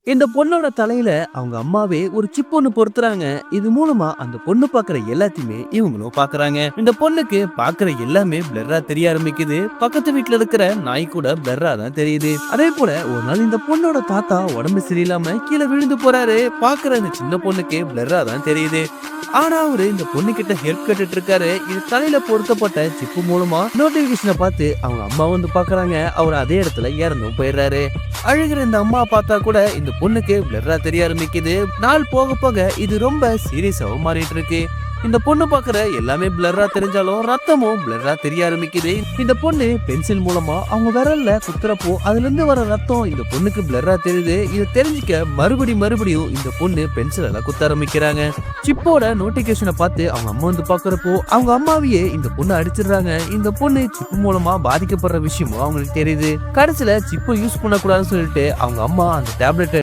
இந்த பொண்ணோட தலையில அவங்க அம்மாவே ஒரு சிப் ஒண்ணு பொருத்துறாங்க. இது மூலமா அந்த பொண்ணு பாக்குற எல்லாத்தையுமே இவங்களும் பாக்குறாங்க. இந்த பொண்ணுக்கு பாக்குற எல்லாமே பிளர்ரா தெரிய ஆரம்பிக்குது. பக்கத்து வீட்ல இருக்கிற நாய் கூட பிளர்ரா தான் தெரியுது. அதே போல ஒரு நாள் இந்த பொண்ணோட தாத்தா உடம்பு சரியில்லாம கீழே விழுந்து போறாரு. பாக்குற அந்த சின்ன பொண்ணுக்கு பிளர்ரா தான் தெரியுது. ஆனா அவரு இந்த பொண்ணு கிட்ட ஹெல்ப் கேட்டுட்டு இருக்காரு. இது தலையில பொருத்தப்பட்ட சிப்பு மூலமா நோட்டிபிகேஷனை பார்த்து அவங்க அம்மா வந்து பாக்குறாங்க. அவர் அதே இடத்துல இறந்தும் போயிடுறாரு. அழுகிற இந்த அம்மா பார்த்தா கூட இந்த பொண்ணுக்கு பிளர்ரா தெரிய ஆரம்பிக்குது. நாள் போக போக இது ரொம்ப சீரியஸாவும் மாறிட்டு இருக்கு. இந்த பொண்ணு பாக்குற எல்லாமே பிளர்ரா தெரிஞ்சாலும் ரத்தமும் பிளர்ரா தெரிய ஆரம்பிக்குது. இந்த பொண்ணு பென்சில் மூலமா அவங்க விரல்ல குத்துறப்போ அதுல இருந்து வர ரத்தம் இந்த பொண்ணுக்கு பிளர்ரா தெரியுது. இதை தெரிஞ்சுக்க மறுபடியும் இந்த பொண்ணு பென்சிலால குத்த ஆரம்பிக்கிறாங்க. சிப்போட நோட்டிபிகேஷனை பார்த்து அவங்க அம்மா வந்து பாக்குறப்போ அவங்க அம்மாவையே இந்த பொண்ணு அடிச்சிடுறாங்க. இந்த பொண்ணு சிப்பு மூலமா பாதிக்கப்படுற விஷயமும் அவங்களுக்கு தெரியுது. கடைசியில சிப்பை யூஸ் பண்ணக்கூடாதுன்னு சொல்லிட்டு அவங்க அம்மா அந்த டேப்லெட்